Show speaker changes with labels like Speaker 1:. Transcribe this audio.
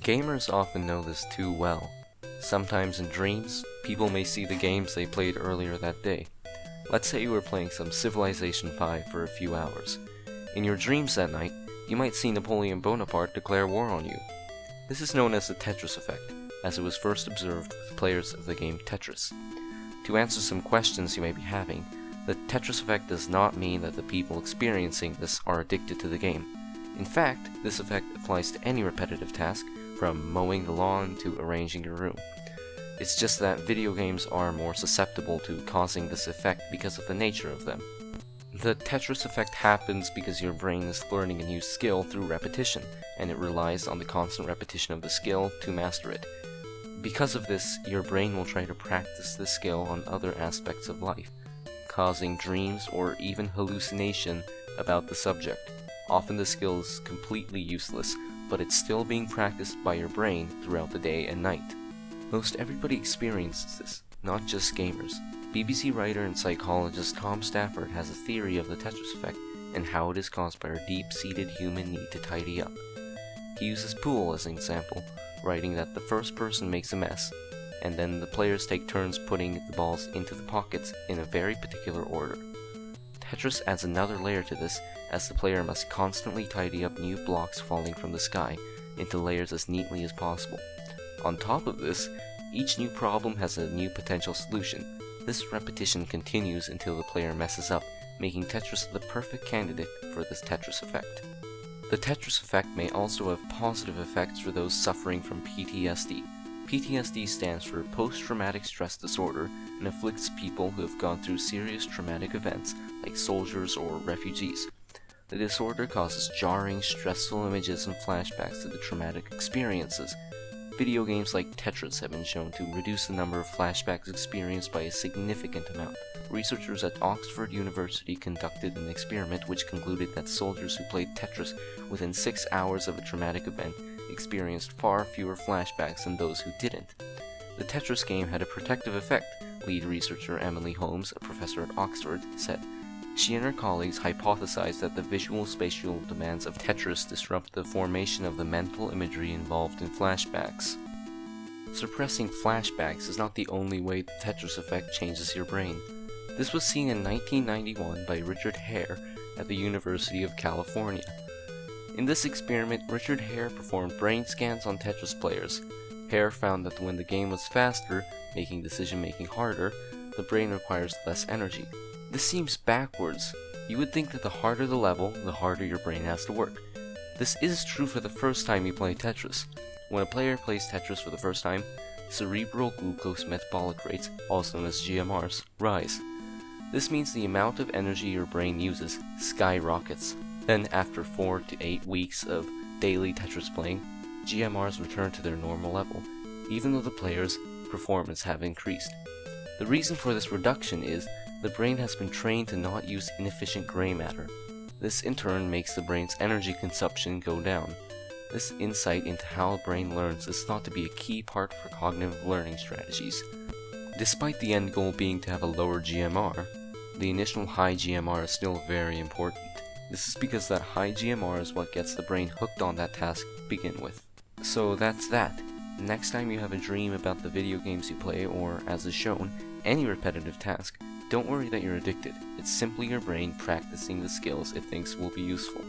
Speaker 1: Gamers often know this too well. Sometimes in dreams, people may see the games they played earlier that day. Let's say you were playing some Civilization 5 for a few hours. In your dreams that night, you might see Napoleon Bonaparte declare war on you. This is known as the Tetris Effect, as it was first observed with players of the game Tetris. To answer some questions you may be having, the Tetris Effect does not mean that the people experiencing this are addicted to the game. In fact, this effect applies to any repetitive task, from mowing the lawn to arranging your room. It's just that video games are more susceptible to causing this effect because of the nature of them. The Tetris Effect happens because your brain is learning a new skill through repetition, and it relies on the constant repetition of the skill to master it. Because of this, your brain will try to practice this skill on other aspects of life, causing dreams or even hallucination about the subject. Often the skill is completely useless, but it's still being practiced by your brain throughout the day and night. Most everybody experiences this, not just gamers. BBC writer and psychologist Tom Stafford has a theory of the Tetris Effect and how it is caused by our deep-seated human need to tidy up. He uses pool as an example, writing that the first person makes a mess, and then the players take turns putting the balls into the pockets in a very particular order. Tetris adds another layer to this, as the player must constantly tidy up new blocks falling from the sky into layers as neatly as possible. On top of this, each new problem has a new potential solution. This repetition continues until the player messes up, making Tetris the perfect candidate for this Tetris Effect. The Tetris Effect may also have positive effects for those suffering from PTSD. PTSD stands for Post-Traumatic Stress Disorder and afflicts people who have gone through serious traumatic events like soldiers or refugees. The disorder causes jarring, stressful images and flashbacks to the traumatic experiences. Video games like Tetris have been shown to reduce the number of flashbacks experienced by a significant amount. Researchers at Oxford University conducted an experiment which concluded that soldiers who played Tetris within 6 hours of a traumatic event experienced far fewer flashbacks than those who didn't. The Tetris game had a protective effect, lead researcher Emily Holmes, a professor at Oxford, said. She and her colleagues hypothesized that the visual spatial demands of Tetris disrupt the formation of the mental imagery involved in flashbacks. Suppressing flashbacks is not the only way the Tetris Effect changes your brain. This was seen in 1991 by Richard Hare at the University of California. In this experiment, Richard Hare performed brain scans on Tetris players. Hare found that when the game was faster, making decision-making harder, the brain requires less energy. This seems backwards. You would think that the harder the level, the harder your brain has to work. This is true for the first time you play Tetris. When a player plays Tetris for the first time, cerebral glucose metabolic rates, also known as GMRs, rise. This means the amount of energy your brain uses skyrockets. Then, after 4 to 8 weeks of daily Tetris playing, GMRs return to their normal level, even though the player's performance have increased. The reason for this reduction is the brain has been trained to not use inefficient gray matter. This in turn makes the brain's energy consumption go down. This insight into how the brain learns is thought to be a key part for cognitive learning strategies. Despite the end goal being to have a lower GMR, the initial high GMR is still very important. This is because that high GMR is what gets the brain hooked on that task to begin with. So that's that. Next time you have a dream about the video games you play, or as is shown, any repetitive task, don't worry that you're addicted. It's simply your brain practicing the skills it thinks will be useful.